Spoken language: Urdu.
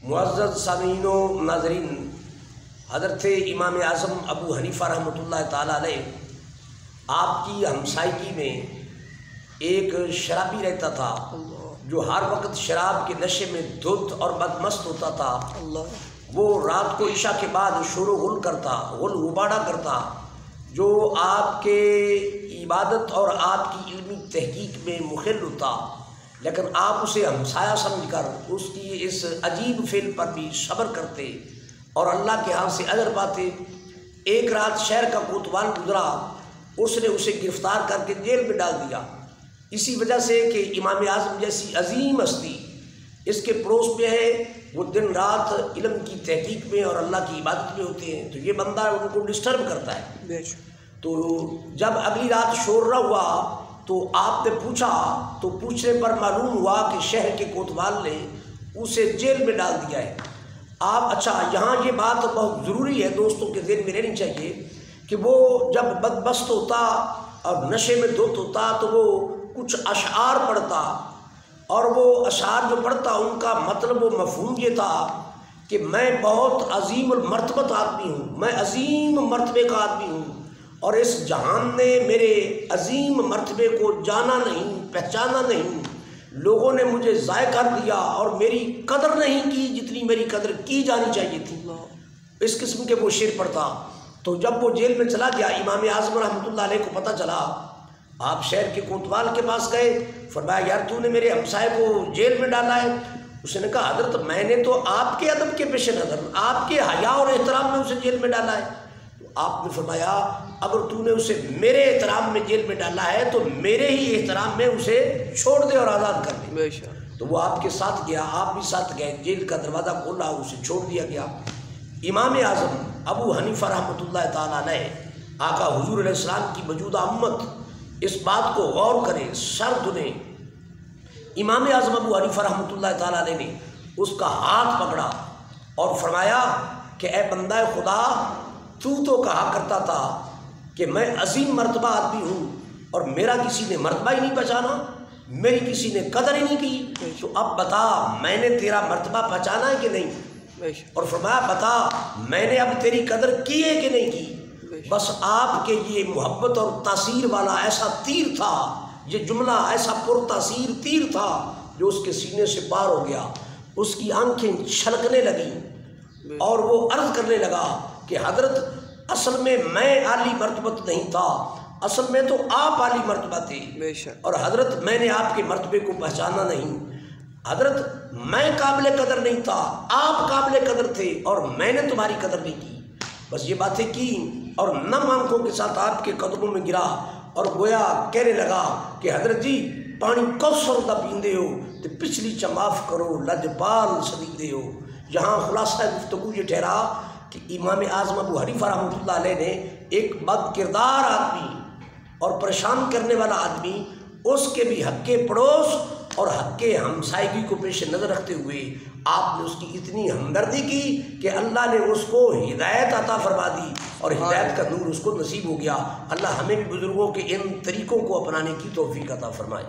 معزز سامعین و ناظرین، حضرت امام اعظم ابو حنیفہ رحمۃ اللہ تعالیٰ علیہ آپ کی ہمسائیگی میں ایک شرابی رہتا تھا جو ہر وقت شراب کے نشے میں دھت اور بدمست ہوتا تھا۔ وہ رات کو عشاء کے بعد شور و غل کرتا، غل غباڑہ کرتا، جو آپ کے عبادت اور آپ کی علمی تحقیق میں مخل ہوتا، لیکن آپ اسے ہمسایہ سمجھ کر اس کی اس عجیب فعل پر بھی صبر کرتے اور اللہ کے ہاں سے اجر پاتے۔ ایک رات شہر کا کوتوال گزرا، اس نے اسے گرفتار کر کے جیل میں ڈال دیا، اسی وجہ سے کہ امام اعظم جیسی عظیم ہستی اس کے پڑوس میں ہے، وہ دن رات علم کی تحقیق میں اور اللہ کی عبادت میں ہوتے ہیں، تو یہ بندہ ان کو ڈسٹرب کرتا ہے۔ تو جب اگلی رات شور نہ ہوا تو آپ نے پوچھا، تو پوچھنے پر معلوم ہوا کہ شہر کے کوتوال نے اسے جیل میں ڈال دیا ہے۔ آپ اچھا، یہاں یہ بات بہت ضروری ہے دوستوں کے ذہن میں رہنی چاہیے کہ وہ جب بدمست ہوتا اور نشے میں دھت ہوتا تو وہ کچھ اشعار پڑھتا، اور وہ اشعار جو پڑھتا ان کا مطلب و مفہوم یہ تھا کہ میں بہت عظیم المرتبت آدمی ہوں، میں عظیم مرتبے کا آدمی ہوں، اور اس جہان نے میرے عظیم مرتبے کو جانا نہیں، پہچانا نہیں، لوگوں نے مجھے ضائع کر دیا اور میری قدر نہیں کی جتنی میری قدر کی جانی چاہیے تھی۔ اس قسم کے وہ شعر پڑھتا۔ تو جب وہ جیل میں چلا گیا، امام اعظم رحمۃ اللہ علیہ کو پتہ چلا، آپ شہر کے کوتوال کے پاس گئے، فرمایا یار تو نے میرے ہمسائے کو جیل میں ڈالا ہے۔ اس نے کہا حضرت میں نے تو آپ کے ادب کے پیش نظر، آپ کے حیا اور احترام میں اسے جیل میں ڈالا ہے۔ تو آپ نے فرمایا اگر تو نے اسے میرے احترام میں جیل میں ڈالا ہے تو میرے ہی احترام میں اسے چھوڑ دے اور آزاد کر دے۔ تو وہ آپ کے ساتھ گیا، آپ بھی ساتھ گئے، جیل کا دروازہ کھولا، اسے چھوڑ دیا گیا۔ امام اعظم ابو حنیفہ رحمۃ اللہ تعالیٰ علیہ، آقا حضور علیہ السلام کی موجودہ امت اس بات کو غور کرے، سر دھنے۔ امام اعظم ابو حنیفہ رحمۃ اللہ تعالیٰ علیہ نے اس کا ہاتھ پکڑا اور فرمایا کہ اے بندہ خدا، تو کہا کرتا تھا کہ میں عظیم مرتبہ آدمی ہوں اور میرا کسی نے مرتبہ ہی نہیں پہچانا، میری کسی نے قدر ہی نہیں کی، تو اب بتا میں نے تیرا مرتبہ پہچانا ہے کہ نہیں؟ اور فرمایا بتا میں نے اب تیری قدر کی ہے کہ نہیں کی؟ بس آپ کے یہ محبت اور تاثیر والا ایسا تیر تھا، یہ جملہ ایسا پر تاثیر تیر تھا جو اس کے سینے سے پار ہو گیا، اس کی آنکھیں چھلکنے لگیں اور وہ عرض کرنے لگا کہ حضرت اصل میں عالی مرتبت نہیں تھا، اصل میں تو آپ عالی مرتبہ تھے، اور حضرت میں نے آپ کے مرتبے کو پہچانا نہیں، حضرت میں قابل قدر نہیں تھا، آپ قابل قدر تھے اور میں نے تمہاری قدر نہیں کی۔ بس یہ باتیں کی اور نم آنکھوں کے ساتھ آپ کے قدموں میں گرا اور گویا کہنے لگا کہ حضرت جی پانی کوثر دا پیندے ہو تو پچھلی معاف کرو لجپال سدیدے ہو۔ یہاں خلاصہ گفتگو یہ ٹھہرا کہ امام اعظم ابو حنیفہ رحمۃ اللہ علیہ نے ایک بد کردار آدمی اور پریشان کرنے والا آدمی، اس کے بھی حق پڑوس اور حق ہمسائیگی کو پیش نظر رکھتے ہوئے آپ نے اس کی اتنی ہمدردی کی کہ اللہ نے اس کو ہدایت عطا فرما دی اور ہدایت کا نور اس کو نصیب ہو گیا۔ اللہ ہمیں بھی بزرگوں کے ان طریقوں کو اپنانے کی توفیق عطا فرمائے۔